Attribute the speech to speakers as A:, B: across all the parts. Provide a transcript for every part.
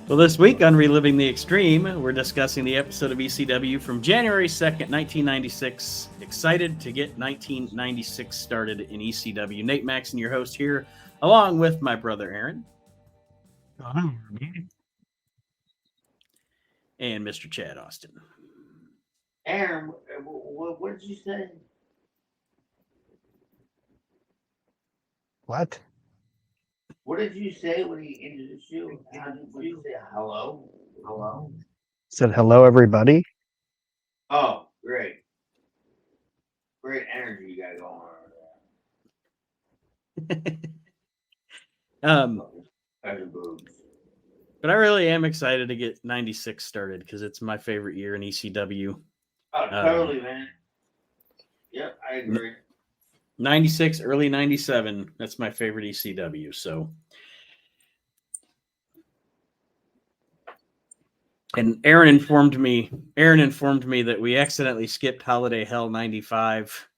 A: Well, this week on Reliving the Extreme, we're discussing the episode of ECW from January 2nd, 1996. Excited to get 1996 started in ECW. Nate Maxon, your host here, along with my brother Aaron. And Mr. Chad Austin.
B: Aaron, what did you say?
C: What?
B: What did you say when he introduced you? What did you say? Hello? Hello?
C: Said hello, everybody.
B: Oh, great. Great energy you got going on there.
A: But I really am excited to get 96 started because it's my favorite year in ECW.
B: Oh, totally, man. Yep, I agree.
A: 96, early 97, that's my favorite ECW. So, and Aaron informed me that we accidentally skipped Holiday Hell 95.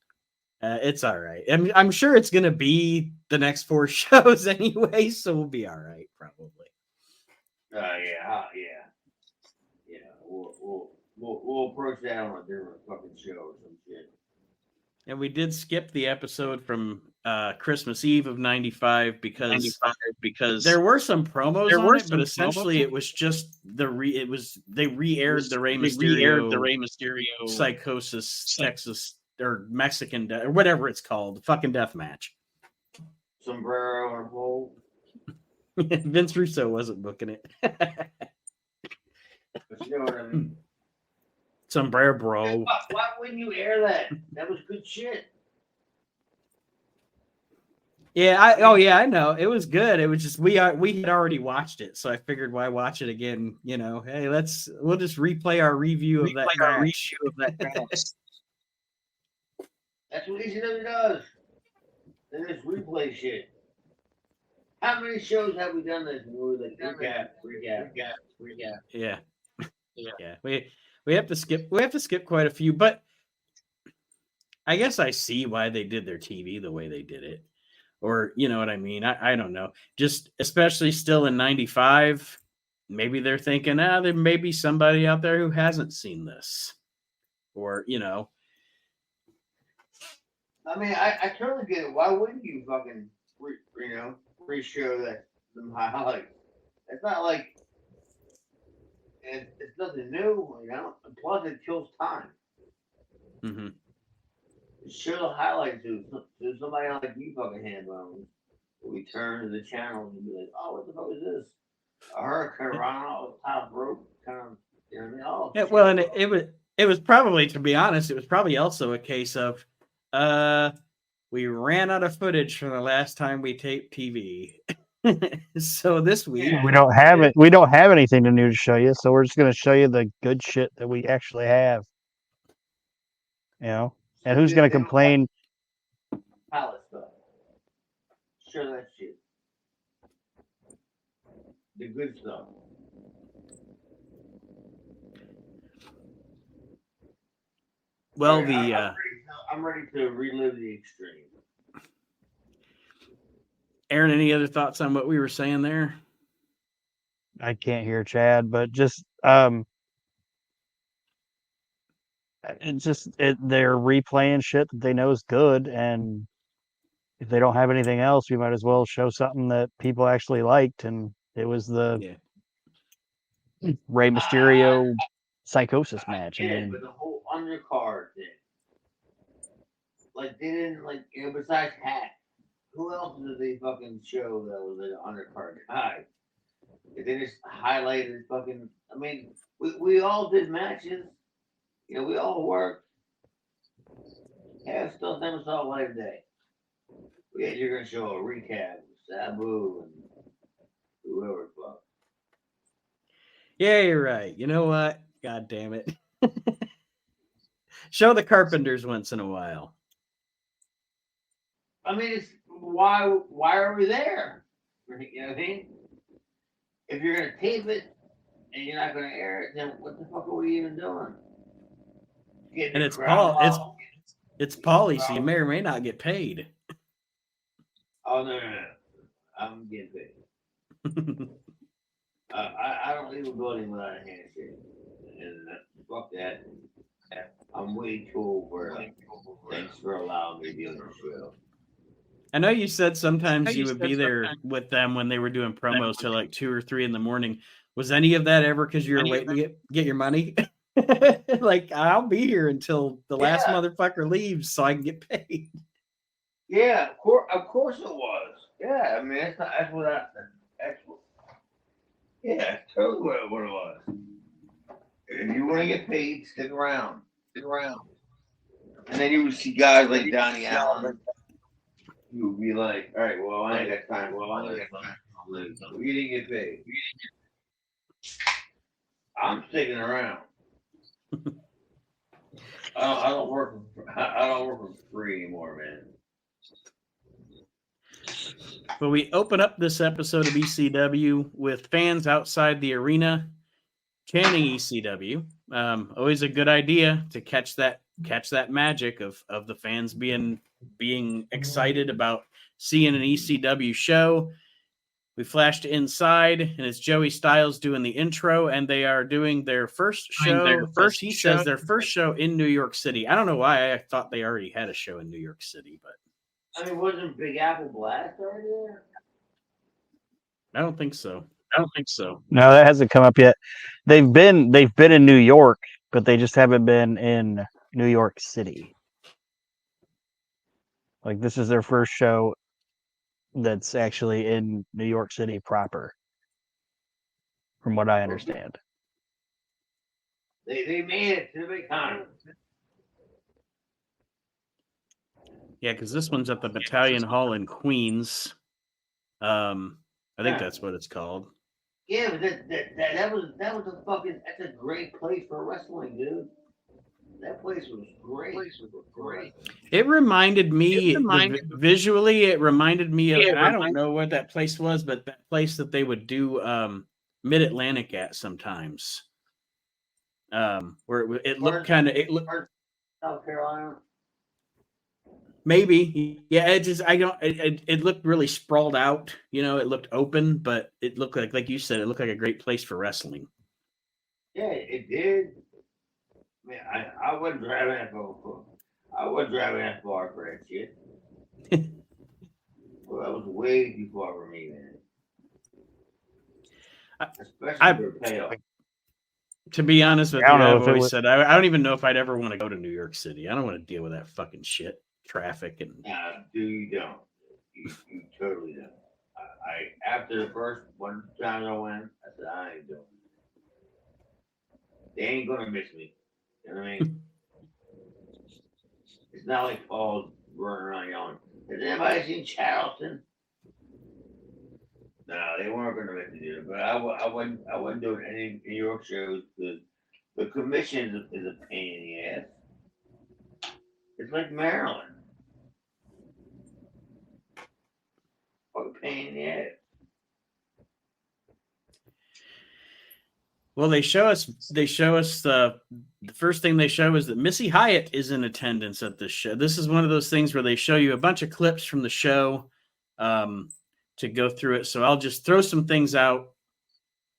A: It's all right. I'm sure it's going to be the next 4 shows anyway, so we'll be all right, probably.
B: Yeah. We'll approach that on a different fucking show or some shit.
A: And we did skip the episode from Christmas Eve of 95 because there were some promos on it, but essentially it was just they re-aired the Rey Mysterio Psychosis Texas or Mexican or whatever it's called, fucking death match.
B: Sombrero or bowl.
A: Vince Russo wasn't booking it.
B: But you know what I mean?
A: Sombrero, bro.
B: Why wouldn't you air that? That was good shit.
A: Yeah, I know. It was good. It was just we had already watched it, so I figured why watch it again, you know. Hey, we'll just replay our review of that match.
B: That's what ECW does. They just replay shit. How many shows have we done this? Recap.
A: Yeah. We have to skip quite a few, but I guess I see why they did their TV the way they did it. Or, you know what I mean? I don't know. Just especially still in 95, maybe they're thinking, there may be somebody out there who hasn't seen this. Or, you know.
B: I mean, I totally get it. Why wouldn't you fucking, re-show that some highlights? It's not like it's nothing new, you know. And plus, it kills time.
A: Mm-hmm.
B: Show the highlights to somebody like you, fucking handbones. We turn to the channel and be like, "Oh, what the fuck is this? A hurricane running off the top rope, kind of." You know what I mean? Oh,
A: yeah. Well, and it was probably, to be honest, it was probably also a case of, we ran out of footage from the last time we taped TV. So this week
C: we don't have it. We don't have anything new to show you, so we're just going to show you the good shit that we actually have. You know, and who's going to complain?
B: Palace stuff. Show that shit. The good stuff.
A: Well,
B: I'm ready to relive the extreme.
A: Aaron, any other thoughts on what we were saying there?
C: I can't hear Chad, but just they're replaying shit that they know is good, and if they don't have anything else, we might as well show something that people actually liked, and it was the Rey Mysterio Psychosis match.
B: I mean, but the whole undercard thing, like they didn't besides Hat, who else did they fucking show that was an undercard guy? They just highlighted fucking. I mean, we all did matches. You know, we all worked. Yeah, still never saw light of day. Yeah, you're gonna show a recap of Sabu and whoever fuck.
A: Yeah, you're right. You know what? God damn it. Show the Carpenters once in a while.
B: I mean, it's why are we there? You know what I mean? If you're gonna tape it and you're not gonna air it, then what the fuck are we even doing?
A: And it's Paul. It's Paulie, so you may or may not get paid.
B: Oh no! I'm getting paid. I don't leave a building without a handshake. And fuck that. I'm way too over. Thanks for allowing me to be on your show.
A: I know you said sometimes you would be there with them when they were doing promos till like 2 or 3 in the morning. Was any of that ever because you were waiting to get your money? Like, I'll be here until the last motherfucker leaves so I can get paid.
B: Yeah, of course it was. Yeah, I mean that's what yeah, that's totally what it was. If you want to get paid, stick around. Stick around. And then you would see guys like Donnie Allen. You would be like, all right, well I ain't got time. Well, you didn't get paid. I'm sticking around. I don't work for free anymore, man.
A: But we open up this episode of ECW with fans outside the arena chanting ECW. Always a good idea to catch that magic of the fans being excited about seeing an ECW show. We flashed inside, and it's Joey Styles doing the intro, and they are doing their first show. He says their first show in New York City. I don't know why I thought they already had a show in New York City, but
B: I mean, wasn't Big Apple Blast already there?
A: I don't think so.
C: No, that hasn't come up yet. They've been in New York, but they just haven't been in New York City. Like, this is their first show that's actually in New York City proper, from what I understand.
B: They made it to the big con.
A: Yeah, because this one's at the Battalion Hall in Queens. I think that's what it's called.
B: Yeah, but that was a fucking, that's a great place for wrestling, dude. That place was great.
A: It reminded me visually. It reminded me of, and I don't know what that place was, but that place that they would do Mid Atlantic at sometimes, where it looked kind of
B: South Carolina.
A: Maybe, yeah. It just it looked really sprawled out. You know, it looked open, but it looked like you said, it looked like a great place for wrestling.
B: Yeah, it did. Man, I wasn't driving that far. I wasn't driving that far for that shit. Well, that was way too far for me, man. Especially for payoff.
A: To be honest with you, I've always said I don't even know if I'd ever want to go to New York City. I don't want to deal with that fucking shit, traffic, and.
B: Nah, dude, you don't. You totally don't. I after the first one time I went, I said I ain't doing it. They ain't gonna miss me. You know what I mean? It's not like Paul's running around yelling, has anybody seen Charleston? No, they weren't going to let me do it. But I wasn't doing any New York shows. The commission is a pain in the ass. It's like Maryland. What a pain in the ass.
A: Well, they show us the first thing they show is that Missy Hyatt is in attendance at this show. This is one of those things where they show you a bunch of clips from the show to go through it. So I'll just throw some things out.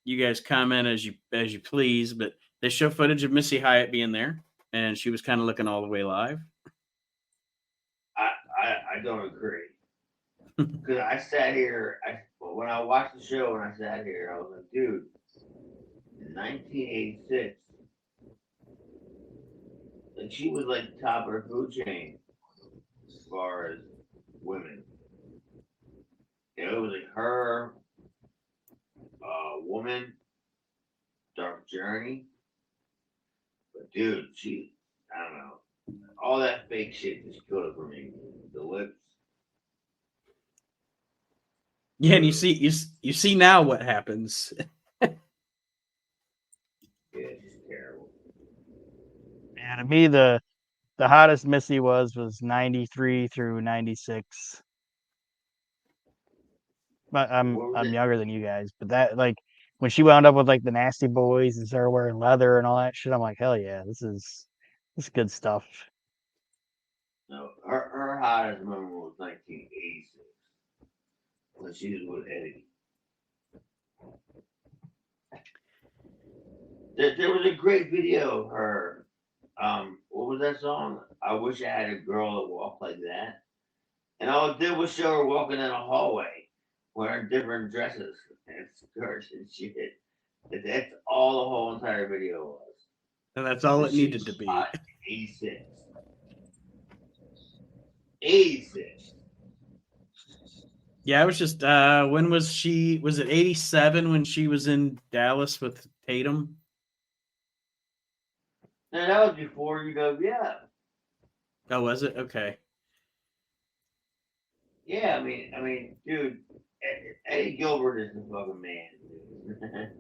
A: You guys comment as you please, but they show footage of Missy Hyatt being there, and she was kind of looking all the way live.
B: I don't agree. Because I sat here, when I watched the show and I sat here, I was like, dude, in 1986, like she was like top of her food chain as far as women. You know, it was like her, woman, Dark Journey. But dude, I don't know. All that fake shit just killed it for me. The lips.
A: Yeah, and you see now what happens.
B: Yeah, it's terrible.
C: Yeah, to me the hottest Missy was 93 through 96. But I'm younger than you guys, but that, like, when she wound up with like the Nasty Boys and started wearing leather and all that shit, I'm like, hell yeah, this is good stuff.
B: No, her hottest moment was 1986 when she was with Eddie. There was a great video of her. What was that song? I wish I had a girl that walked like that. And all it did was show her walking in a hallway, wearing different dresses and skirts and shit. That's all the whole entire video was.
A: And that's all it needed to be.
B: 86. 86.
A: Yeah, I was just when was she? Was it 87 when she was in Dallas with Tatum?
B: No, that was before UWF.
A: Oh, was it? Okay.
B: Yeah, I mean, dude, Eddie Gilbert is the fucking man. Dude.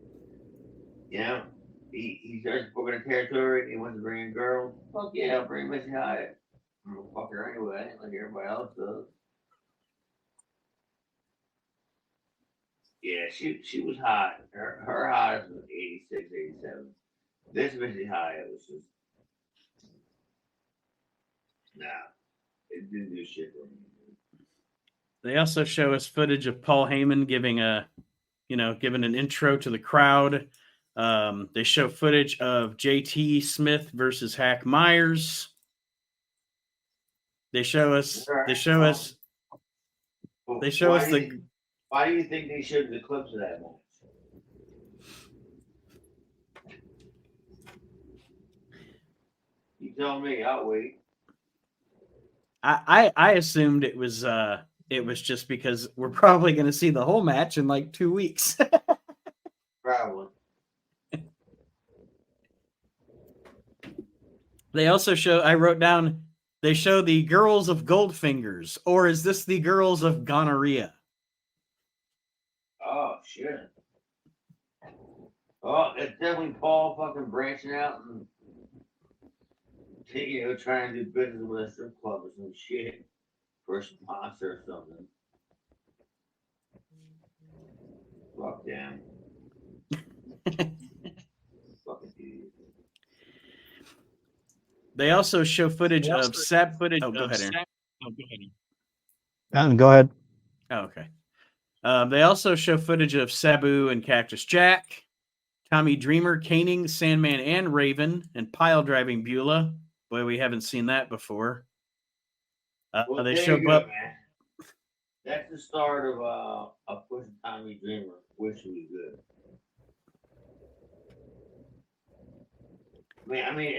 B: You know, he starts booking a territory. He wants to bring in girls. Fuck yeah, I'll bring Missy Hyatt. I'm gonna fuck her anyway, like everybody else does. Yeah, she was hot. Her hottest was 86, 87. This Missy Hyatt was just nah. It didn't do shit for me.
A: They also show us footage of Paul Heyman giving an intro to the crowd. They show footage of JT Smith versus Hack Myers. They show us. They show us. They show us the.
B: Why do you think they showed the clips of that match? You tell me. I'll wait.
A: I assumed it was just because we're probably going to see the whole match in like 2 weeks.
B: Probably.
A: They also show. I wrote down. They show the girls of Goldfingers, or is this the girls of Gonorrhea?
B: Oh shit. Oh, it's definitely Paul fucking branching out and trying to do business with a strip club or some shit for a sponsor or something. Fuck them. Fucking idiot.
A: They also show footage of Seb. Oh, go ahead, Aaron.
C: Go ahead.
A: Oh, okay. They also show footage of Sabu and Cactus Jack, Tommy Dreamer caning Sandman and Raven, and pile driving Beulah. Boy, we haven't seen that before.
B: Well,
A: they
B: there
A: show
B: you go, man. That's the start of a push Tommy Dreamer. Wish he was good. I mean,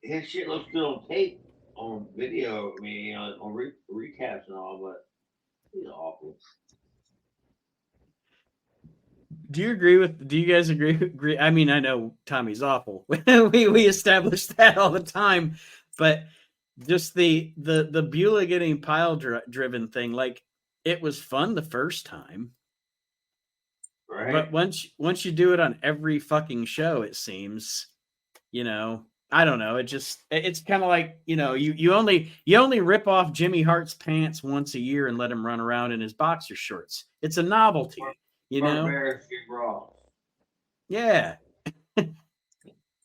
B: his shit looks good on tape, on video. I mean, on recaps and all, but he's awful.
A: Do you guys agree? I mean, I know Tommy's awful. we established that all the time, but just the Beulah getting pile driven thing, like it was fun the first time.
B: Right.
A: But once you do it on every fucking show, it seems, I don't know. It's kind of like, you only rip off Jimmy Hart's pants once a year and let him run around in his boxer shorts. It's a novelty, Yeah.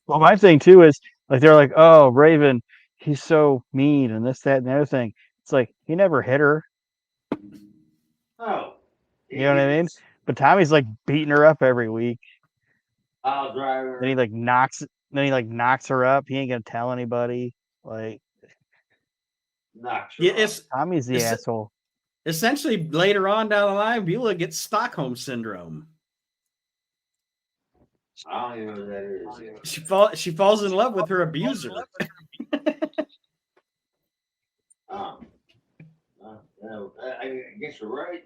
C: Well, my thing too is like they're like, oh, Raven, he's so mean and this, that, and the other thing. It's like he never hit her.
B: Oh.
C: You know what I mean? But Tommy's like beating her up every week.
B: Pile driver.
C: Then he knocks her up. He ain't gonna tell anybody. Like Tommy's the asshole.
A: Essentially, later on down the line, Beulah gets Stockholm syndrome.
B: I don't even know what that
A: is. She falls in love with her abuser.
B: I guess you're right.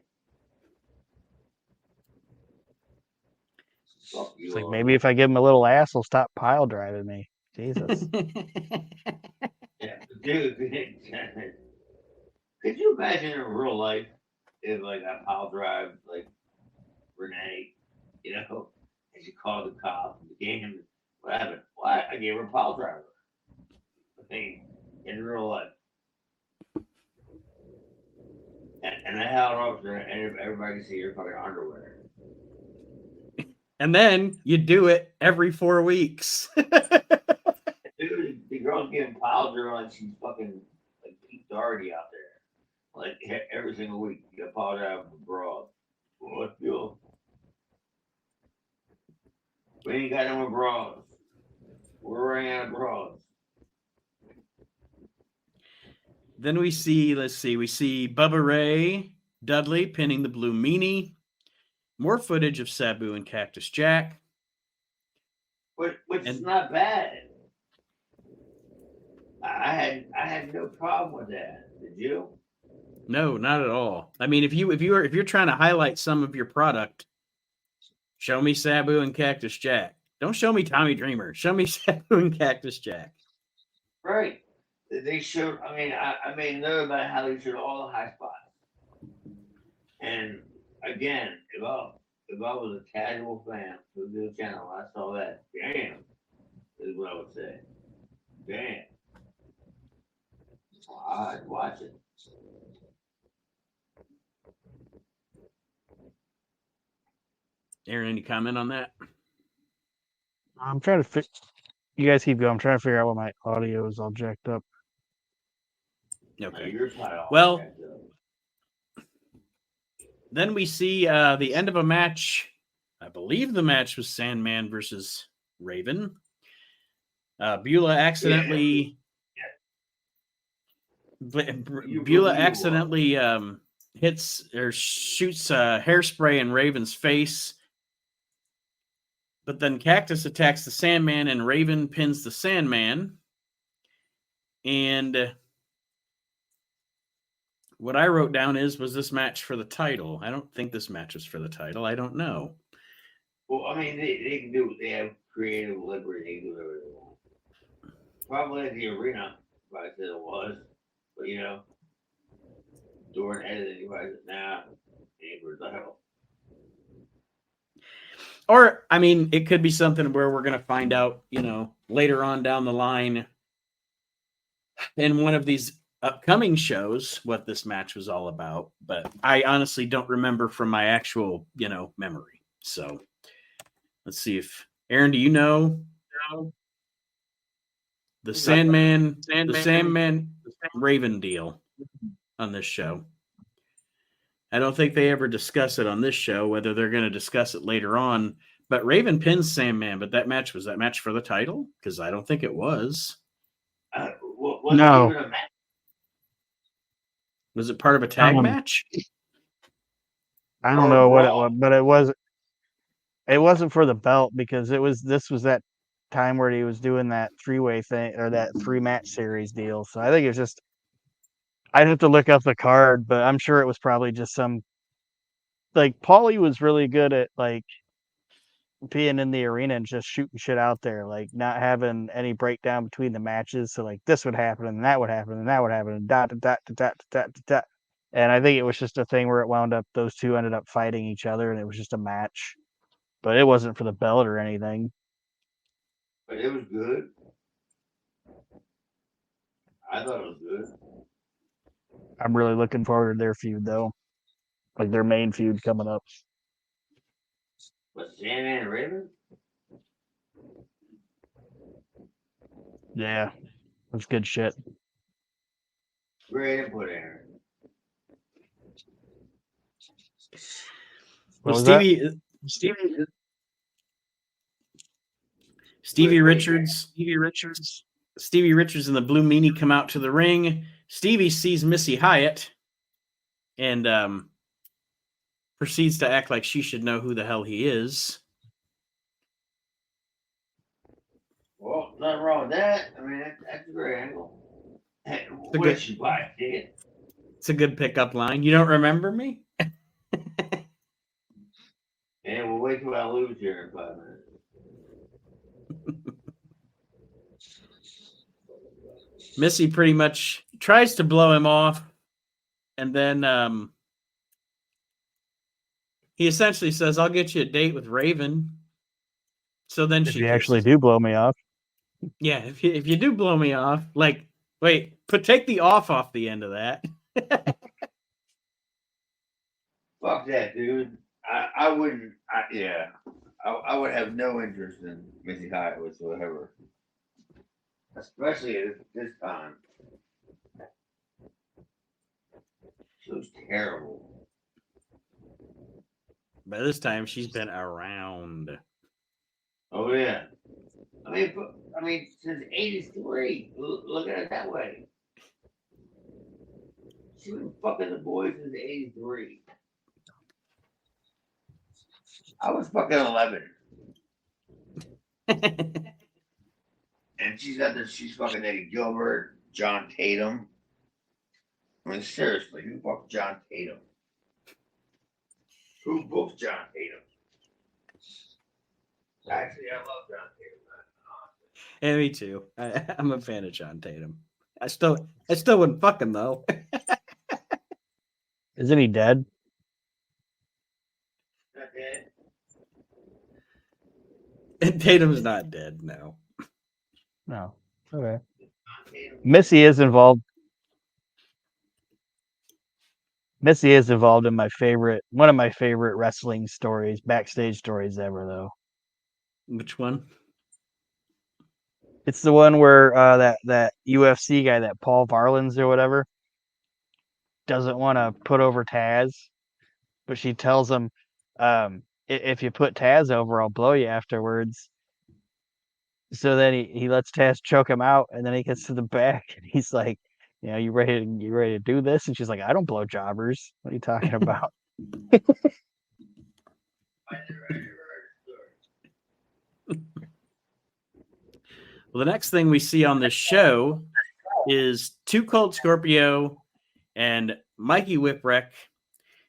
C: It's like maybe if I give him a little ass, he'll stop pile driving me. Jesus.
B: Yeah, dude. Could you imagine in real life if like I pile drive like Renee, and she called the cops and the game? What happened? Why? I gave her a pile driver. I mean, in real life. And I held her up there, and everybody can see her fucking underwear.
A: And then you do it every 4 weeks.
B: Dude, the girl's getting pile driven like she's fucking like Pete Doherty out there. Like every single week, you get pile driven abroad. What, Bill? We ain't got no more bras. We're running out of bras.
A: Then we see, we see Bubba Ray Dudley pinning the Blue Meanie. More footage of Sabu and Cactus Jack.
B: Which is not bad. I had no problem with that. Did you?
A: No, not at all. I mean, if you're trying to highlight some of your product, show me Sabu and Cactus Jack. Don't show me Tommy Dreamer. Show me Sabu and Cactus Jack.
B: Right. They showed. I mean, I made note about how they showed all the high spots. And again, if I was a casual fan of the channel, I saw that. Damn, is what I would say. Damn. I'd watch it.
A: Aaron, any comment on that?
C: I'm trying to you guys keep going. I'm trying to figure out why my audio is all jacked up.
A: Okay.
B: Well,
A: then we see the end of a match. I beueve the match was Sandman versus Raven. Beulah accidentally Beulah accidentally hits or shoots hairspray in Raven's face. But then Cactus attacks the Sandman and Raven pins the Sandman. And what I wrote down was this match for the title? I don't think this match was for the title. I don't know.
B: Well, I mean, they can do. They have creative liberty. They can do whatever they want. Probably at the arena, if I said it was. But, during editing, you guys, nah, ain't for the hell.
A: Or, I mean, it could be something where we're going to find out, later on down the line in one of these upcoming shows what this match was all about. But I honestly don't remember from my actual, memory. So let's see if Aaron, do you know the Sandman Raven deal on this show? I don't think they ever discuss it on this show, whether they're going to discuss it later on. But Raven pins Sandman, but was that match for the title? Because I don't think it was.
C: No.
A: Was it part of a tag match?
C: I don't know what it was, but it wasn't for the belt because this was that time where he was doing that 3-way thing or that 3-match series deal. So I think it's just I'd have to look up the card, but I'm sure it was probably just some Paulie was really good at being in the arena and just shooting shit out there, not having any breakdown between the matches. So this would happen and that would happen and that would happen and dot dot dot dot dot dot. And I think it was just a thing where it wound up those two ended up fighting each other and it was just a match. But it wasn't for the belt or anything.
B: But it was good. I thought it was good.
C: I'm really looking forward to their feud though. Their main feud coming up.
B: But Sandman and Raven?
C: Yeah. That's good shit.
B: Great input, Aaron.
A: Well, Stevie Richards and the Blue Meanie come out to the ring. Stevie sees Missy Hyatt and proceeds to act like she should know who the hell he is.
B: Well, nothing wrong with that. I mean, that's a great angle. What did she buy a ticket?
A: It's a good pickup line. You don't remember me?
B: And we'll wait till I lose here in 5 minutes.
A: Missy pretty much tries to blow him off, and then he essentially says, "I'll get you a date with Raven." So then
C: if you actually do blow me off.
A: Yeah, if you do blow me off, take the off the end of that.
B: Fuck that, dude. I wouldn't. I would have no interest in Missy Hyatt whatsoever, especially at this time. She was terrible.
A: By this time, she's been around.
B: Oh Oh yeah. I mean, since '83. Look at it that way. She been fucking the boys since '83. I was fucking 11, and she's fucking Eddie Gilbert, John Tatum. I mean, seriously, who fucked John Tatum? Who booked John Tatum? Actually, I love John Tatum.
A: Yeah, me too. I'm a fan of John Tatum. I still wouldn't fuck him though.
C: Isn't he dead?
B: Not dead.
A: And Tatum's not dead, no.
C: No. Okay. Missy is involved. Missy is involved in one of my favorite wrestling stories, backstage stories ever, though.
A: Which one?
C: It's the one where that UFC guy, that Paul Varlins or whatever, doesn't want to put over Taz, but she tells him, if you put Taz over, I'll blow you afterwards. So then he lets Taz choke him out, and then he gets to the back, and he's like, you ready to do this? And she's like, I don't blow jobbers. What are you talking about?
A: Well, the next thing we see on this show is Too Cold Scorpio and Mikey Whipwreck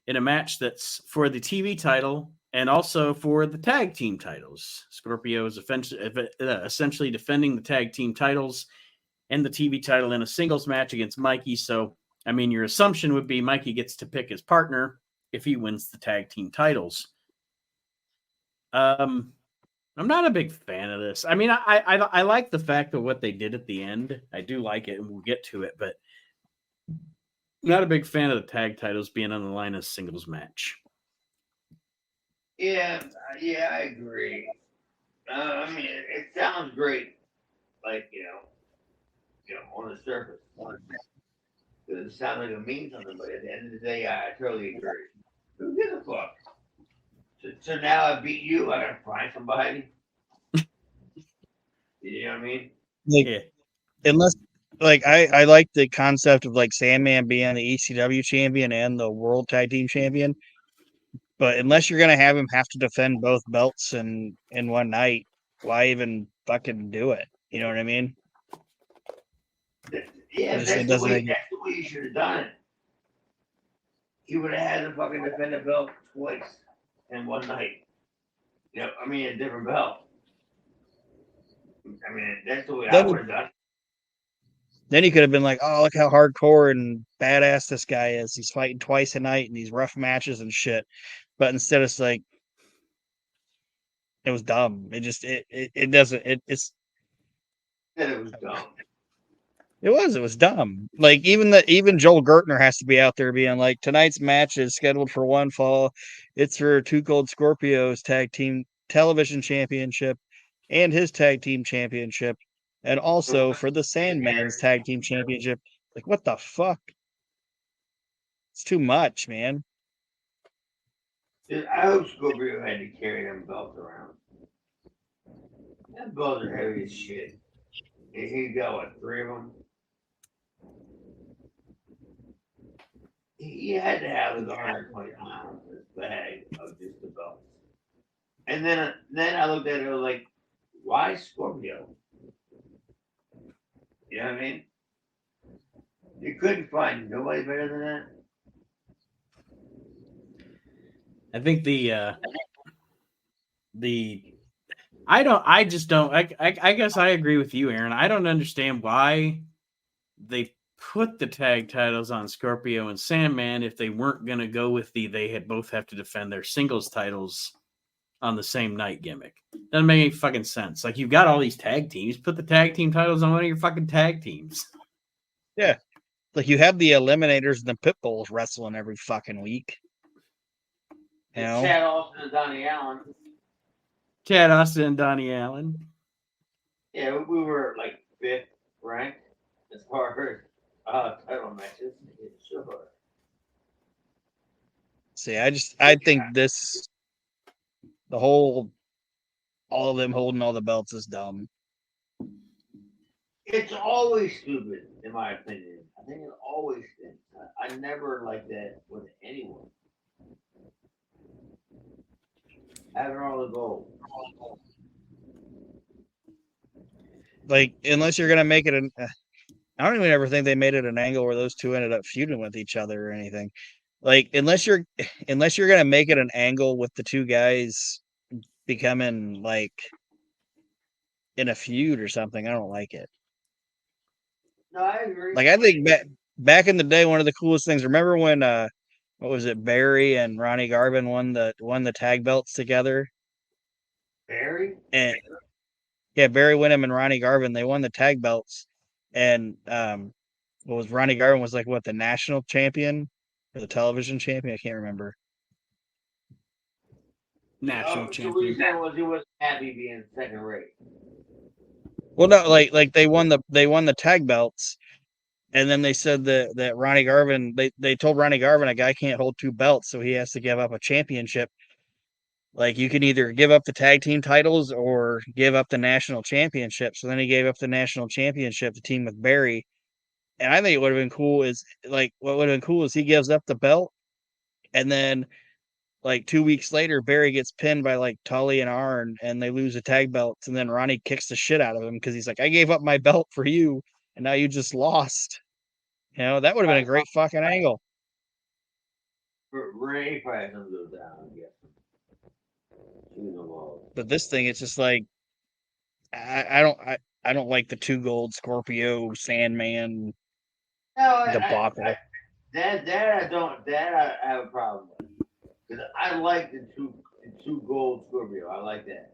A: in a match that's for the TV title and also for the tag team titles. Scorpio is essentially defending the tag team titles and the TV title in a singles match against Mikey. So, I mean, your assumption would be Mikey gets to pick his partner if he wins the tag team titles. I'm not a big fan of this. I mean, I like the fact of what they did at the end. I do like it, and we'll get to it, but not a big fan of the tag titles being on the line as singles match.
B: Yeah, I agree. I mean, it sounds great, like on the surface. It sounds like it means something, but at the end of the day, I totally agree. Who gives a fuck? So now I beat you. I gotta find somebody. You know what I mean?
C: Like,
A: Yeah.
C: unless, like, I like the concept of like Sandman being the ECW champion and the World Tag Team champion, but unless you're gonna have him have to defend both belts in one night, why even fucking do it? You know what I mean?
B: Yeah,
C: It doesn't make it.
B: That's the way you should have done it. He would have had to fucking defend the belt twice in one night. I mean, a different belt. I mean, that's the way I would have done it.
C: Then he could have been like, "Oh, look how hardcore and badass this guy is. He's fighting twice a night in these rough matches and shit." But instead, it's like it was dumb. It doesn't. It's.
B: That it was dumb.
C: It was dumb. Like even Joel Gertner has to be out there being like, tonight's match is scheduled for one fall. It's for Too Cold Scorpio's tag team television championship and his tag team championship, and also for the Sandman's tag team championship. Like, what the fuck? It's too much, man.
B: I hope Scorpio had to carry them belts around. Them belts are heavy as shit. And he got what, 3 of them? He had to have his 120 pounds in his bag of just the belts. And then I looked at it, I was like, why Scorpio? You know what I mean? You couldn't find nobody better than that.
A: I think I just don't. I guess I agree with you, Aaron. I don't understand why they put the tag titles on Scorpio and Sandman if they weren't going to go with they had both have to defend their singles titles on the same night gimmick. Doesn't make any fucking sense. Like, you've got all these tag teams, put the tag team titles on one of your fucking tag teams.
C: Yeah. Like, you have the Eliminators and the Pitbulls wrestling every fucking week. You know?
B: Chad Austin and Donnie Allen.
A: Chad Austin and Donnie Allen.
B: Yeah, we were like 5th ranked as far as title matches. Sure.
C: See, I think the whole all of them holding all the belts is dumb.
B: It's always stupid, in my opinion. I think it always stinks. I never like that with anyone. Having all the gold.
C: Like, unless you're gonna make it an, I don't even ever think they made it an angle where those two ended up feuding with each other or anything. Like, unless you're gonna make it an angle with the two guys becoming like in a feud or something, I don't like it.
B: No, I agree.
C: Like, I think back in the day, one of the coolest things. Remember when what was it? Barry and Ronnie Garvin won the tag belts together.
B: Barry?
C: And yeah, Barry Windham and Ronnie Garvin, they won the tag belts. And what was Ronnie Garvin was like what, the national champion or the television champion? I can't remember.
A: National
B: So
A: champion.
B: what you saying was he wasn't happy being second rate.
C: Well, no, like they won the tag belts, and then they said that Ronnie Garvin, they told Ronnie Garvin a guy can't hold two belts, so he has to give up a championship. Like, you can either give up the tag team titles or give up the national championship. So then he gave up the national championship to team with Barry. And I think it would have been cool is like what would have been cool is he gives up the belt, and then like 2 weeks later, Barry gets pinned by like Tully and Arn, and they lose the tag belts, and then Ronnie kicks the shit out of him because he's like, I gave up my belt for you, and now you just lost. You know, that would have been a great fucking angle.
B: Ray probably doesn't go down, I guess.
C: But this thing, it's just like I don't like the two gold Scorpio Sandman debacle.
B: That I have a problem with. Because I like the two gold Scorpio. I like that.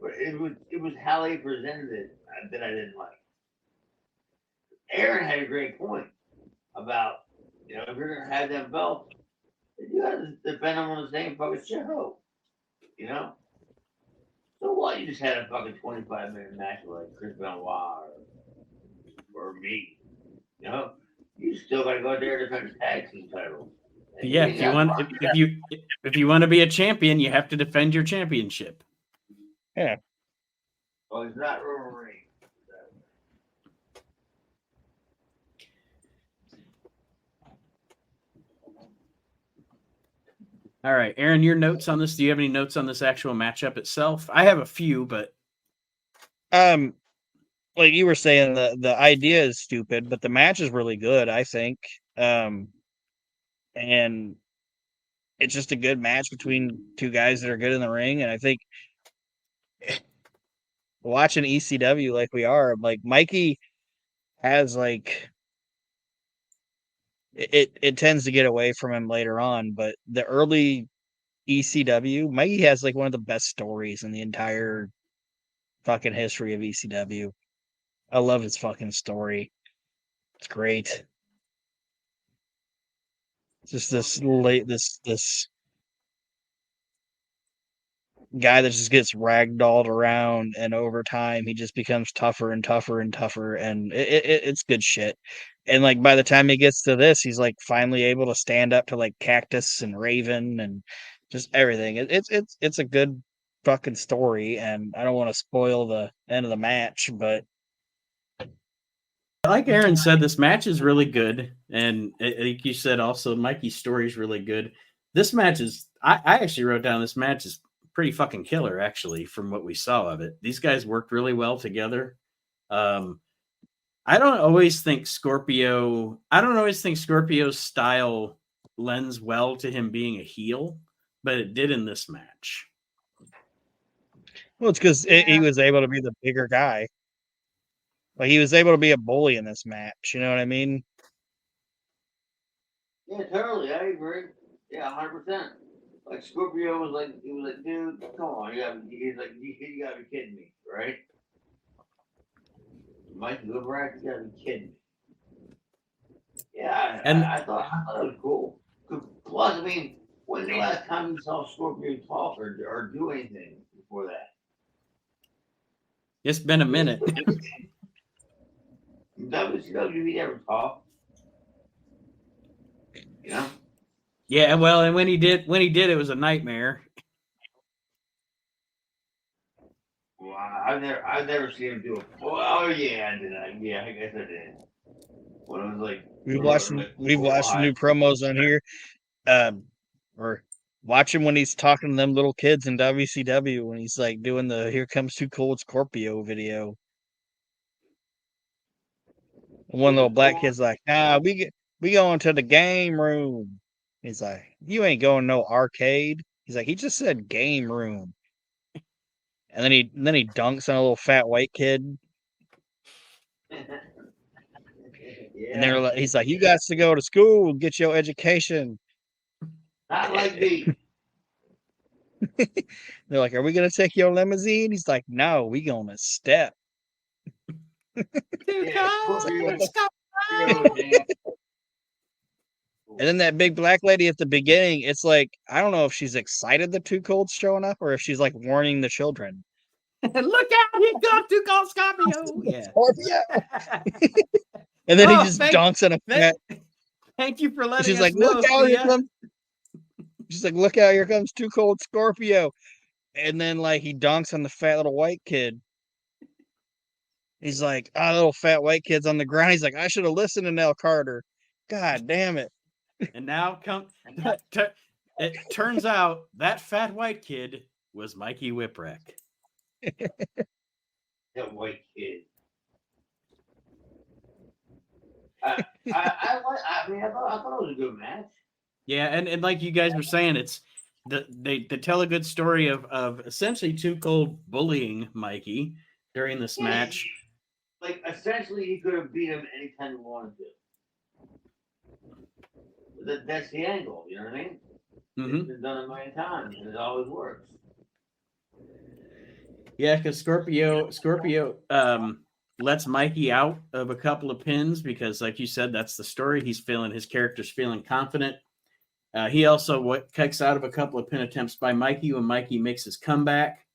B: But it was how they presented it that I didn't like. Aaron had a great point about, if you're gonna have them belts, you gotta defend them on the same fucking show. You know? So what? You just had a fucking 25-minute match with like Chris Benoit or me. You know? You still gotta go out there and defend the tag team titles.
A: Yeah, if you want to be a champion, you have to defend your championship.
C: Yeah.
B: Well, it's not Roman Reigns.
A: All right, Aaron, your notes on this? Do you have any notes on this actual matchup itself? I have a few, but
C: like you were saying, the idea is stupid, but the match is really good, I think. And it's just a good match between two guys that are good in the ring, and I think watching ECW like we are, like Mikey has like it tends to get away from him later on, but the early ECW, Mikey has like one of the best stories in the entire fucking history of ECW. I love his fucking story. It's great. Just this guy that just gets ragdolled around, and over time he just becomes tougher and tougher and tougher, and it's good shit. And like by the time he gets to this, he's like finally able to stand up to like Cactus and Raven and just everything. It's a good fucking story, and I don't want to spoil the end of the match, but
A: like Aaron said, this match is really good, and like you said, also Mikey's story is really good. This match is I actually wrote down this match is pretty fucking killer, actually, from what we saw of it. These guys worked really well together. I don't always think Scorpio's style lends well to him being a heel, but it did in this match.
C: well, it's because he was able to be the bigger guy. Like, he was able to be a bully in this match. You know what I mean?
B: Yeah, totally. I agree. Yeah, 100%. Like Scorpio was like, he was like, dude, come on, he's like, you gotta be kidding me, right? Mike Goodbrack, you gotta be kidding me. Yeah, I thought it was cool. Plus, I mean, when's the last time you saw Scorpio talk or do anything before that?
A: It's been a minute.
B: WCW, he never talked. You know?
A: Yeah, well, and when he did, it was a nightmare.
B: Well, I've never seen him do it. Oh yeah, I did. Yeah, I guess I did. When it was like
D: We've watched the new promos on here. Or watch him when he's talking to them little kids in WCW when he's like doing the "Here Comes Too Cold Scorpio" video. And one little black kid's like, "Nah, we going to the game room." He's like, "You ain't going no arcade." He's like, "He just said game room." And then he dunks on a little fat white kid. And they're like, he's like, "You got to go to school, get your education."
B: Not like me.
D: They're like, "Are we gonna take your limousine?" He's like, "No, we gonna step."
B: Yeah,
D: And then that big black lady at the beginning, it's like, I don't know if she's excited the Too Cold's showing up or if she's like warning the children.
A: Look out, he got Too Cold Scorpio. Yeah.
D: And then he just dunks on a fat.
A: Thank you for letting
D: She's
A: us
D: like,
A: know.
D: "Look out, here comes." She's like, "Look out, here comes Too Cold Scorpio." And then like he dunks on the fat little white kid. He's like, little fat white kid's on the ground. He's like, "I should have listened to Nell Carter." God damn it.
A: And now it turns out that fat white kid was Mikey Whipwreck.
B: That white kid. I mean, I thought it was a good match.
A: Yeah, and like you guys were saying, it's they tell a good story of essentially Too Cold bullying Mikey during this match.
B: Like essentially, he could have beat him anytime he wanted to. That's the angle, you know what I mean?
A: Mm-hmm.
B: It's been done a million times, and it always works.
A: Yeah, because Scorpio lets Mikey out of a couple of pins because, like you said, that's the story. His character's feeling confident. He also kicks out of a couple of pin attempts by Mikey when Mikey makes his comeback.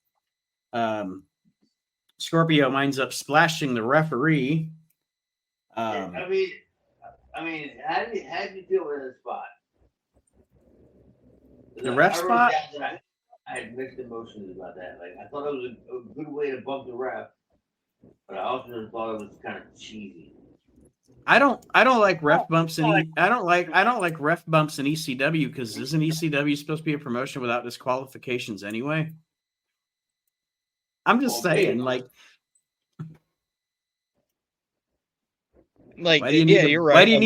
A: Scorpio winds up splashing the referee.
B: I mean, how did you feel with the spot?
A: The ref spot?
B: I had mixed emotions about that. Like, I thought it was a good way to bump the ref, but I also thought it was kind of cheesy.
A: I don't like ref bumps I don't like ref bumps in ECW because isn't ECW supposed to be a promotion without disqualifications anyway? I'm just saying,
D: like,
A: why do you need
D: you're right.
A: Why do you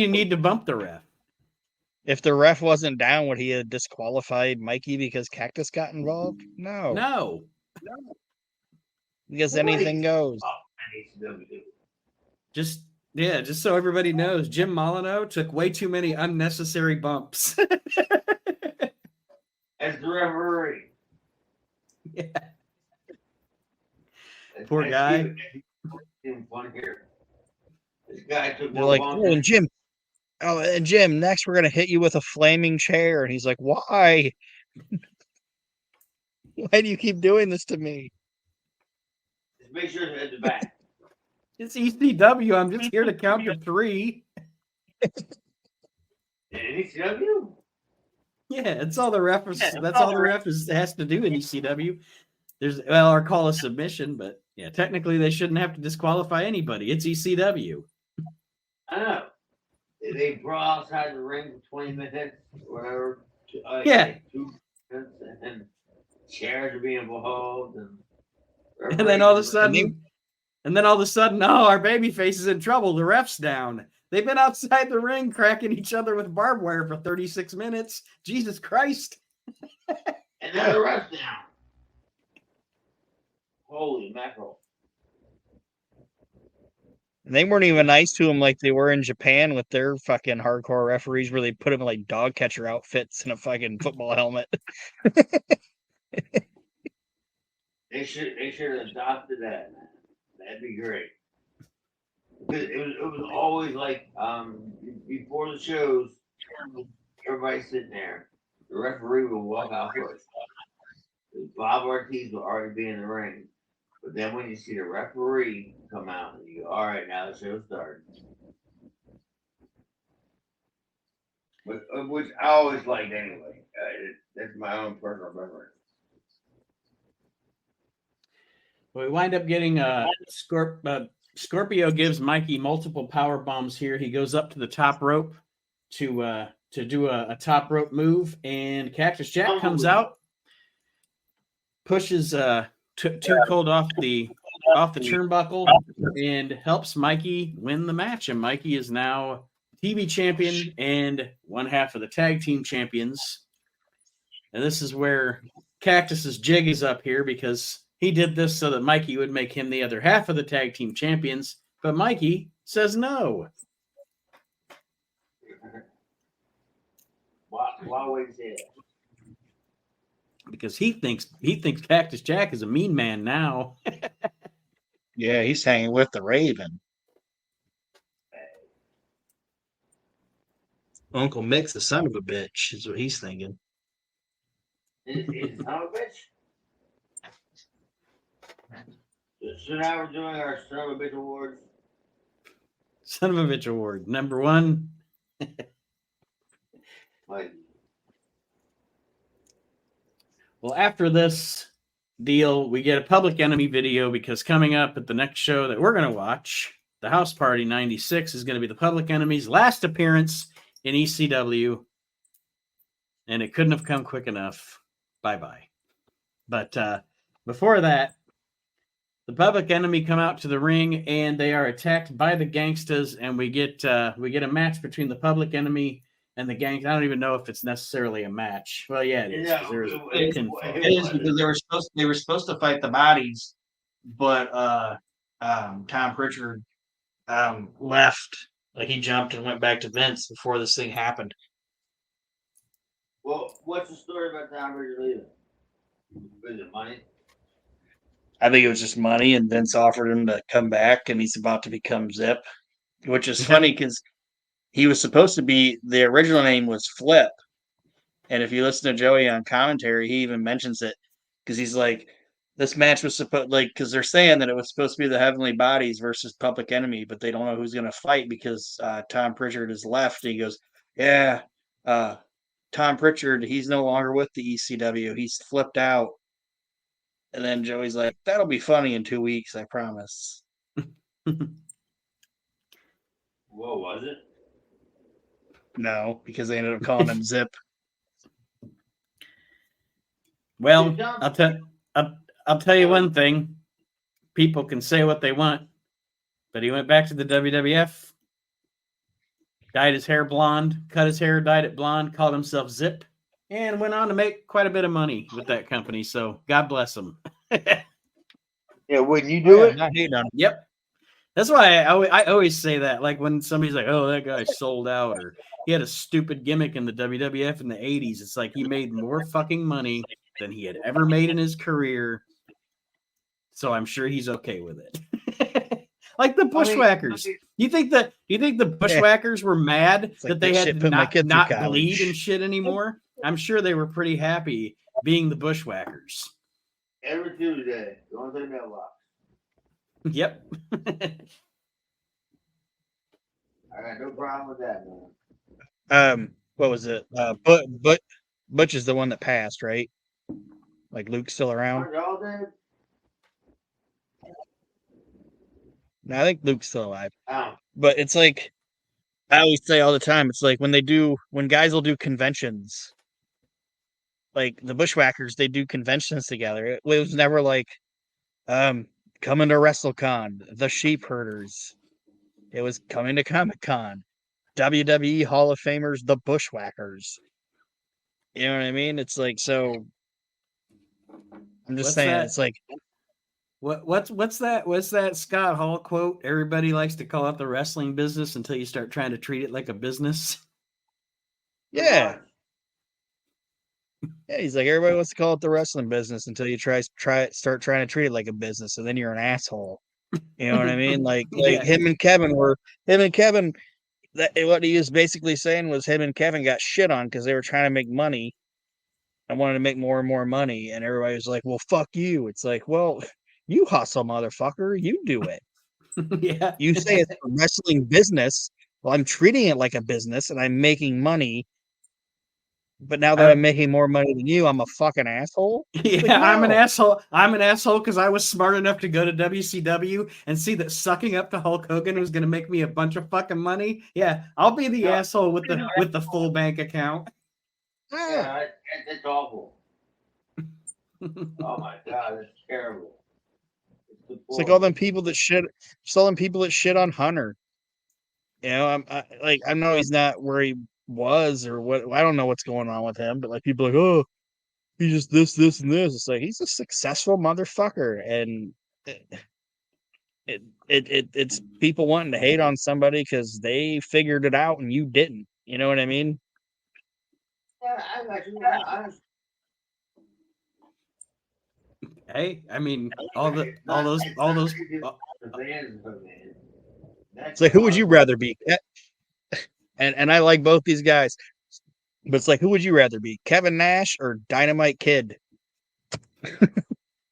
A: need to bump the ref?
D: If the ref wasn't down, would he have disqualified Mikey because Cactus got involved? No. Because anything goes.
A: Just so everybody knows, Jim Molyneux took way too many unnecessary bumps.
B: As the referee.
A: Yeah. Poor guy.
B: Fun here. This guy took
D: They're like, and Jim, next we're gonna hit you with a flaming chair. And he's like, "Why? Why do you keep doing this to me?"
B: Just make sure it's at the back.
A: It's ECW. I'm just here to count to 3.
B: ECW?
A: Yeah, that's all the ref has to do in ECW. Or call a submission, but yeah, technically they shouldn't have to disqualify anybody. It's ECW.
B: I know. They brawl outside the ring for 20 minutes, or whatever.
A: Yeah.
B: Like 2 minutes, and chairs are being involved,
A: and then all of a sudden, oh, our babyface is in trouble. The ref's down. They've been outside the ring cracking each other with barbed wire for 36 minutes. Jesus Christ.
B: And then the ref's down. Holy mackerel.
D: And they weren't even nice to him like they were in Japan with their fucking hardcore referees where they put him in like dog catcher outfits and a fucking football helmet.
B: They should have adopted that, man. That'd be great. It was always like before the shows, everybody's sitting there. The referee would walk out first. Bob Ortiz will already be in the ring. But then when you see the referee come out, you go, all right, now the show's starting. Which I always liked anyway. That's my own personal preference.
A: We wind up getting Scorpio gives Mikey multiple power bombs here. He goes up to the top rope to do a top rope move, and Cactus Jack comes out, pushes Too Cold off the turnbuckle, and helps Mikey win the match. And Mikey is now TV champion and one half of the tag team champions. And this is where Cactus's jig is up here, because he did this so that Mikey would make him the other half of the tag team champions. But Mikey says no.
B: Why would he say that?
A: Because he thinks Cactus Jack is a mean man now.
D: Yeah, he's hanging with the Raven. Uncle Mick's the son of a bitch, is what he's thinking.
B: Is son of a bitch? So now we're doing our son of a bitch awards.
A: Son of a bitch award. Number 1.
B: Like,
A: well, after this deal, we get a Public Enemy video, because coming up at the next show that we're going to watch, the House Party 96, is going to be the Public Enemy's last appearance in ECW. And it couldn't have come quick enough. Bye-bye. But before that, the Public Enemy come out to the ring, and they are attacked by the Gangstas, and we get a match between the Public Enemy and the Gangs. I don't even know if it's necessarily a match. Well, yeah, it is.
B: Yeah,
A: It
D: is, because they were supposed to fight the Bodies, but Tom Pritchard left. Like, he jumped and went back to Vince before this thing happened.
B: well, what's the story about Tom Pritchard leaving? Is it money?
D: I think it was just money, and Vince offered him to come back, and he's about to become Zip, which is funny because he was supposed to be, the original name was Flip. And if you listen to Joey on commentary, he even mentions it, because he's like, this match was supposed, like, because they're saying that it was supposed to be the Heavenly Bodies versus Public Enemy, but they don't know who's going to fight because Tom Pritchard is left. And he goes, yeah, Tom Pritchard, he's no longer with the ECW. He's flipped out. And then Joey's like, that'll be funny in 2 weeks, I promise.
B: What was it?
D: No, because they ended up calling him Zip.
A: Well, I'll tell you one thing. People can say what they want, but he went back to the WWF, dyed his hair blonde, cut his hair, dyed it blonde, called himself Zip, and went on to make quite a bit of money with that company. So God bless him.
B: Yeah, wouldn't you do it?
D: Not hating on him.
A: Yep. That's why I always say that. Like when somebody's like, oh, that guy sold out, or he had a stupid gimmick in the WWF in the 80s. It's like he made more fucking money than he had ever made in his career. So I'm sure he's okay with it. Like the Bushwhackers. You think the Bushwhackers were mad that they had to not bleed and shit anymore? I'm sure they were pretty happy being the Bushwhackers.
B: Every Tuesday, going to the mailbox.
A: Yep.
B: I got no problem with that,
D: man. What was it? But Butch is the one that passed, right? Like Luke's still around. No, I think Luke's still alive.
B: Oh.
D: But it's like I always say all the time, it's like when guys will do conventions, like the Bushwhackers, they do conventions together. It was never like coming to WrestleCon, the Sheep Herders. It was coming to Comic-Con, WWE Hall of Famers, the Bushwhackers. You know what I mean? It's like, so I'm just saying that? It's like
A: what's that Scott Hall quote? Everybody likes to call it the wrestling business until you start trying to treat it like a business.
D: Yeah. Yeah, he's like, everybody wants to call it the wrestling business until you start trying to treat it like a business, and then you're an asshole. You know what I mean? Like
A: Yeah.
D: him and Kevin, what he was basically saying was him and Kevin got shit on because they were trying to make money and wanted to make more and more money, and everybody was like, well, fuck you. It's like, well, you hustle, motherfucker. You do it.
A: Yeah.
D: You say it's a wrestling business. Well, I'm treating it like a business, and I'm making money. But now that I'm making more money than you, I'm a fucking asshole.
A: Yeah,
D: Like, no.
A: I'm an asshole. I'm an asshole because I was smart enough to go to WCW and see that sucking up to Hulk Hogan was going to make me a bunch of fucking money. Yeah, I'll be the asshole with the full bank account.
B: Yeah, that's awful. Oh my god, that's terrible.
D: It's like all them people that shit. Just all them people that shit on Hunter. You know, I know he's not where he was or what. I don't know what's going on with him, but like people are like, oh, he's just this, and this. It's like he's a successful motherfucker, and it's people wanting to hate on somebody because they figured it out and you didn't. You know what I mean?
B: Yeah, I got you.
A: Hey, I mean, all those.
D: It's like, who would you rather be? And I like both these guys, but it's like, who would you rather be, Kevin Nash or Dynamite Kid?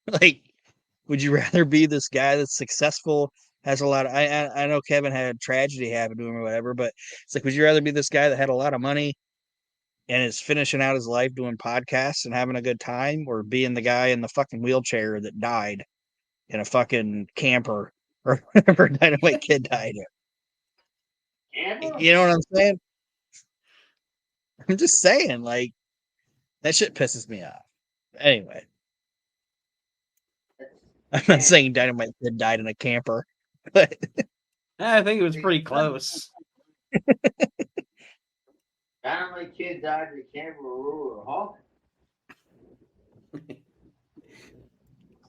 D: Like, would you rather be this guy that's successful, has a lot of? I know Kevin had tragedy happen to him or whatever, but it's like, would you rather be this guy that had a lot of money and is finishing out his life doing podcasts and having a good time, or being the guy in the fucking wheelchair that died in a fucking camper or whatever Dynamite Kid died in? You know what I'm saying? I'm just saying, like, that shit pisses me off. Anyway, I'm not saying Dynamite Kid died in a camper, but
A: I think it was pretty close.
B: Dynamite Kid died in the camper or Hulk.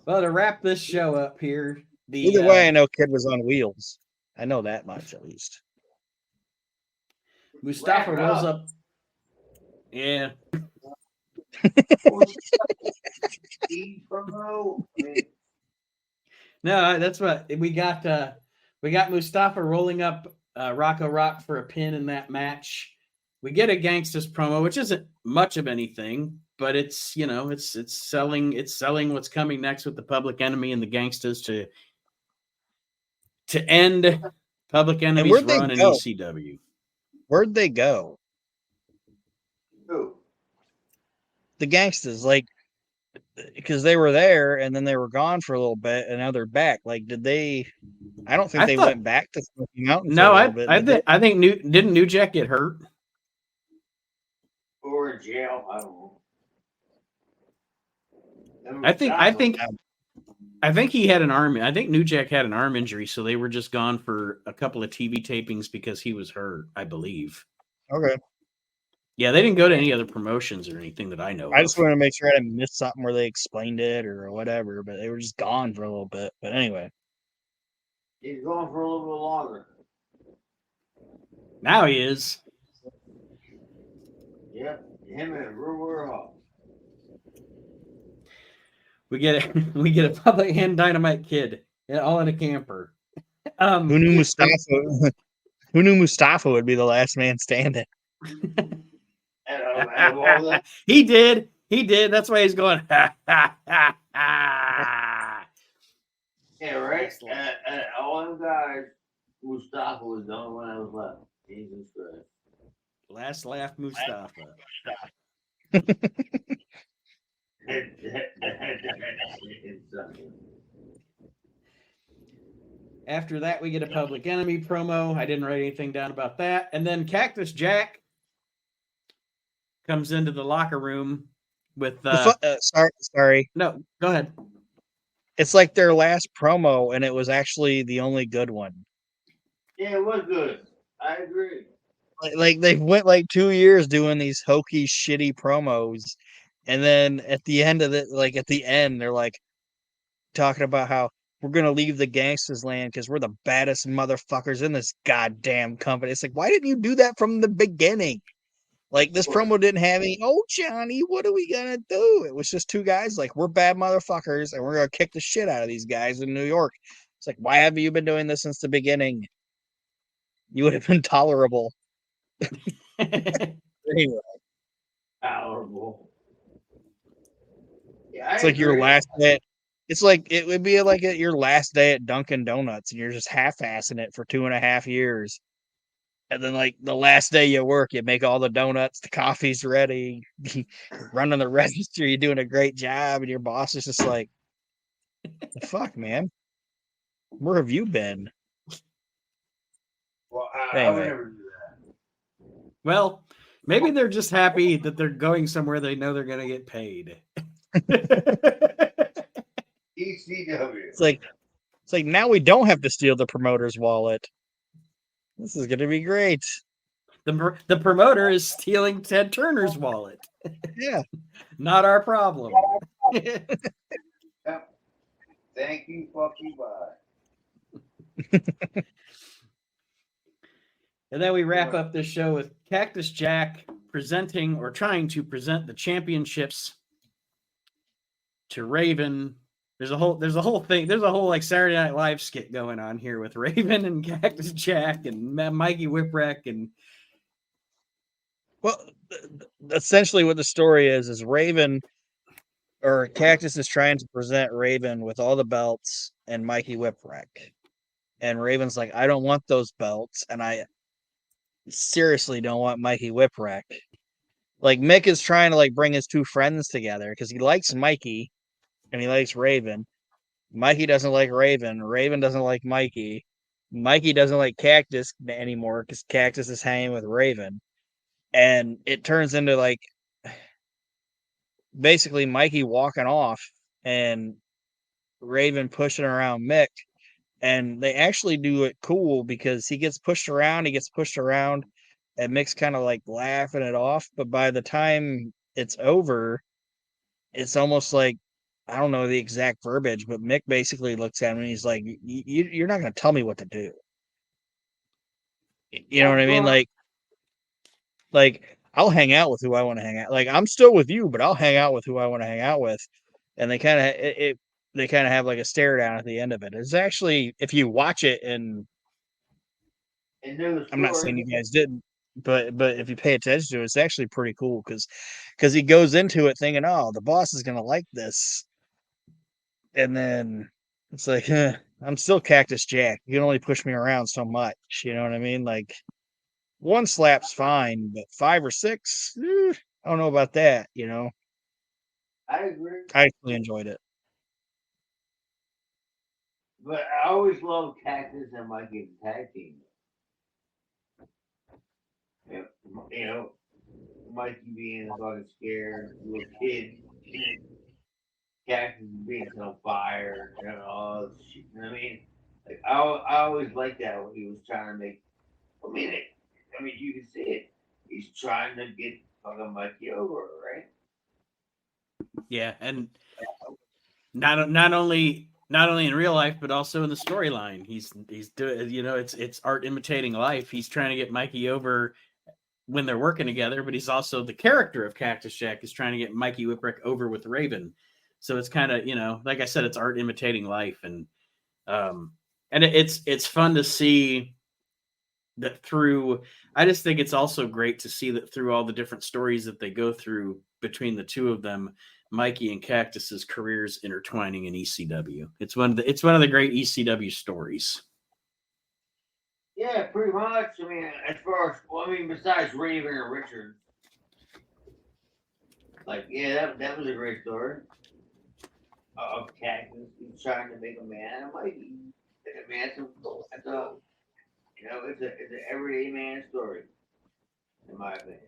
A: Well, to wrap this show up here,
D: either way, I know Kid was on wheels. I know that much at least.
A: Mustafa rolls up. Yeah. No, that's what we got. We got Mustafa rolling up Rocco Rock for a pin in that match. We get a Gangsters promo, which isn't much of anything, but it's it's selling what's coming next with the Public Enemy and the Gangsters to end Public Enemy's run in ECW.
D: Where'd they go?
B: Who?
D: The Gangsters, like, because they were there and then they were gone for a little bit and now they're back. Like, did they? I don't think they went back to Smoky Mountain.
A: No, I think didn't New Jack get hurt?
B: Or in jail? I don't know.
A: I think he had an arm. I think New Jack had an arm injury, so they were just gone for a couple of TV tapings because he was hurt, I believe.
D: Okay.
A: Yeah, they didn't go to any other promotions or anything that I know.
D: I just wanted to make sure I didn't miss something where they explained it or whatever, but they were just gone for a little bit. But anyway.
B: He's going for a little bit longer.
A: Now he is.
B: Yep, him and Ruler Hall.
A: We get a Public and Dynamite Kid, all in a camper.
D: Who knew Mustafa? Who knew Mustafa would be the last man standing?
A: He did. That's why he's going. Ha, ha, ha, ha.
B: Yeah, right. All them guys, Mustafa was the only one that was left. Jesus Christ.
A: Last laugh, Mustafa. After that, we get a Public Enemy promo. I didn't write anything down about that. And then Cactus Jack comes into the locker room with.
D: Sorry.
A: No, go ahead.
D: It's like their last promo, and it was actually the only good one.
B: Yeah, it was good. I agree.
D: Like they went like 2 years doing these hokey, shitty promos, and then at the end of it, like at the end, they're like talking about how we're gonna leave the gangsters land because we're the baddest motherfuckers in this goddamn company. It's like, why didn't you do that from the beginning? Like, this promo didn't have any, oh, Johnny, what are we gonna do? It was just two guys like, we're bad motherfuckers and we're gonna kick the shit out of these guys in New York. It's like, why haven't you been doing this since the beginning? You would have been tolerable. Anyway.
B: Tolerable. Yeah,
D: it's like your last day. It's like it would be like your last day at Dunkin' Donuts, and you're just half-assing it for 2.5 years. And then, like, the last day you work, you make all the donuts, the coffee's ready, you run on the register, you're doing a great job, and your boss is just like, the fuck, man? Where have you been?
B: Well, I would
D: Anyway.
B: never do that.
A: Well, maybe they're just happy that they're going somewhere they know they're going to get paid.
B: ECW.
D: It's like now we don't have to steal the promoter's wallet. This is going to be great.
A: The promoter is stealing Ted Turner's wallet.
D: Yeah.
A: Not our problem.
B: Thank you, fuck you, bye.
A: And then we wrap up this show with Cactus Jack presenting or trying to present the championships to Raven. There's a whole thing. There's a whole like Saturday Night Live skit going on here with Raven and Cactus Jack and Mikey Whipwreck and.
D: Well, essentially what the story is Raven or Cactus is trying to present Raven with all the belts and Mikey Whipwreck. And Raven's like, I don't want those belts, and I seriously don't want Mikey Whipwreck. Like, Mick is trying to like bring his two friends together because he likes Mikey and he likes Raven. Mikey doesn't like Raven. Raven doesn't like Mikey. Mikey doesn't like Cactus anymore because Cactus is hanging with Raven. And it turns into like basically Mikey walking off and Raven pushing around Mick. And they actually do it cool because he gets pushed around, and Mick's kind of like laughing it off. But by the time it's over, it's almost like, I don't know the exact verbiage, but Mick basically looks at him and he's like, you're not going to tell me what to do. You know what I mean? Like I'll hang out with who I want to hang out. Like, I'm still with you, but I'll hang out with who I want to hang out with. And they kind of have like a stare down at the end of it. It's actually, if you watch it, and I'm not saying you guys didn't, but if you pay attention to it, it's actually pretty cool because he goes into it thinking, oh, the boss is gonna like this, and then it's like, I'm still Cactus Jack. You can only push me around so much. You know what I mean? Like, one slap's fine, but 5 or 6, I don't know about that. You know,
B: I agree.
D: I actually enjoyed it.
B: But I always love Cactus and Mikey tag team. You know, Mikey being a fucking scared little kid, Cactus being on fire, all this shit. You know what I mean? Like, I always liked that when he was trying to make. I mean, you can see it. He's trying to get fucking Mikey over, right?
A: Yeah, and not only in real life, but also in the storyline. He's doing, it's art imitating life. He's trying to get Mikey over when they're working together, but he's also, the character of Cactus Jack is trying to get Mikey Whipwreck over with Raven. So it's kind of, like I said, it's art imitating life, and it's fun to see that through. I just think it's also great to see that through all the different stories that they go through between the two of them, Mikey and Cactus's careers intertwining in ECW. It's one of the great ECW stories.
B: Yeah, pretty much. I mean, as far as, besides Raven and Richard, like, yeah, that was a great story of Cactus. He's trying to make a man out of Mikey. I mean, that's a it's an everyday man story, in my opinion.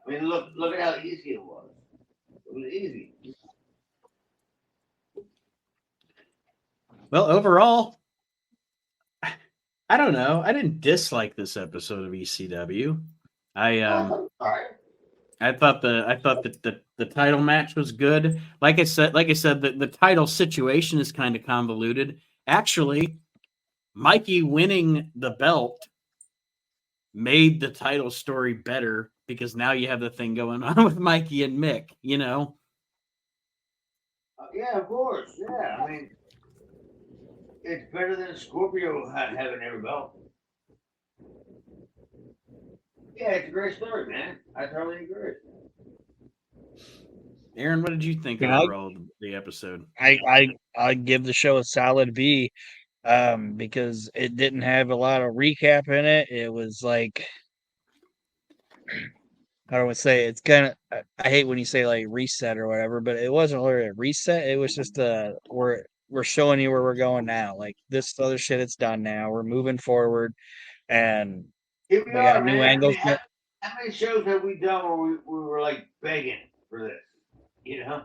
B: I mean, look at how easy it was. It was easy.
A: Well, overall, I don't know. I didn't dislike this episode of ECW. I thought the title match was good. Like I said, the title situation is kind of convoluted. Actually, Mikey winning the belt made the title story better because now you have the thing going on with Mikey and Mick,
B: Yeah, of course. Yeah, I mean, it's better than Scorpio having every belt. Yeah, it's a great story, man. I totally agree.
A: Aaron, what did you think overall of the episode?
D: I give the show a solid B. because it didn't have a lot of recap in it. It was like, how do I say it? It's kind of, I hate when you say like reset or whatever, but it wasn't really a reset. It was just we're showing you where we're going now. Like this other shit, it's done now. We're moving forward, and
B: Here we
D: we got
B: are,
D: new
B: man. I mean,
D: angles.
B: how many shows have we done where we were like begging for this? You know?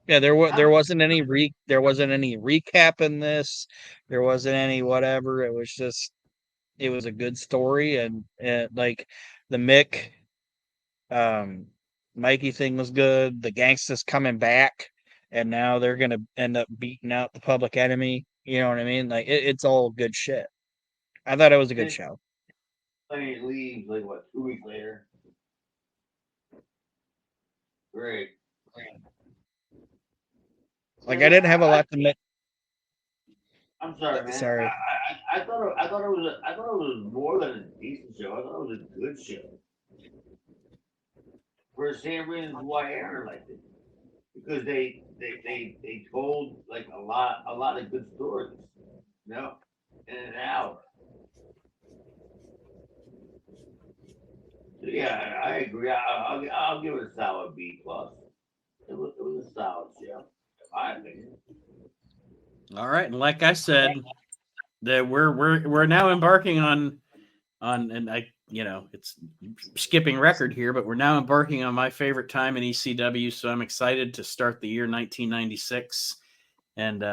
D: Yeah, there wasn't any recap in this. There wasn't any whatever. It was a good story, and like the Mick Mikey thing was good. The gangsters coming back, and now they're gonna end up beating out the Public Enemy. You know what I mean? Like it's all good shit. I thought it was a good show.
B: He leaves like what, 2 weeks later? Great.
D: Like I didn't have a lot to make.
B: I'm sorry, man.
D: Sorry.
B: I thought it was more than a decent show. I thought it was a good show. For the same reasons why Aaron liked it, because they told like a lot of good stories, you know, in an hour. So yeah, I agree. I'll give it a solid B plus. It was a solid show, in my opinion.
A: All right, and like I said, that we're now embarking on and I it's skipping record here, but we're now embarking on my favorite time in ECW, so I'm excited to start the year 1996 and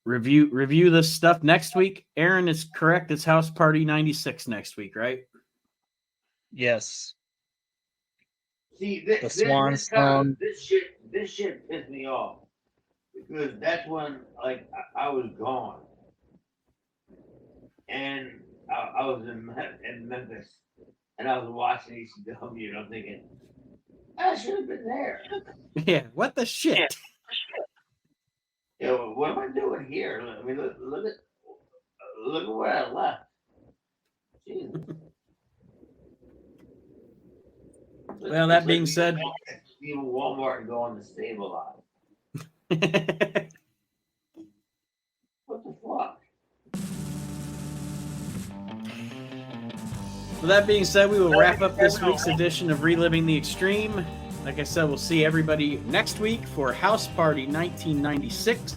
A: review this stuff next week. Aaron is correct; it's House Party 96 next week, right?
D: Yes.
B: See,
D: The Swan Song.
B: This shit pissed me off because that's when like I was gone, and I was in Memphis, and I was watching ECW, and I'm thinking, I should have been there.
A: Yeah, what the shit?
B: Yeah, what am I doing here? I mean, look at where I left. Jesus.
A: Well, that being said,
B: even Walmart and go on the stable line. What the fuck?
A: With that being said, we will wrap up this week's edition of Reliving the Extreme. Like I said, we'll see everybody next week for House Party 1996.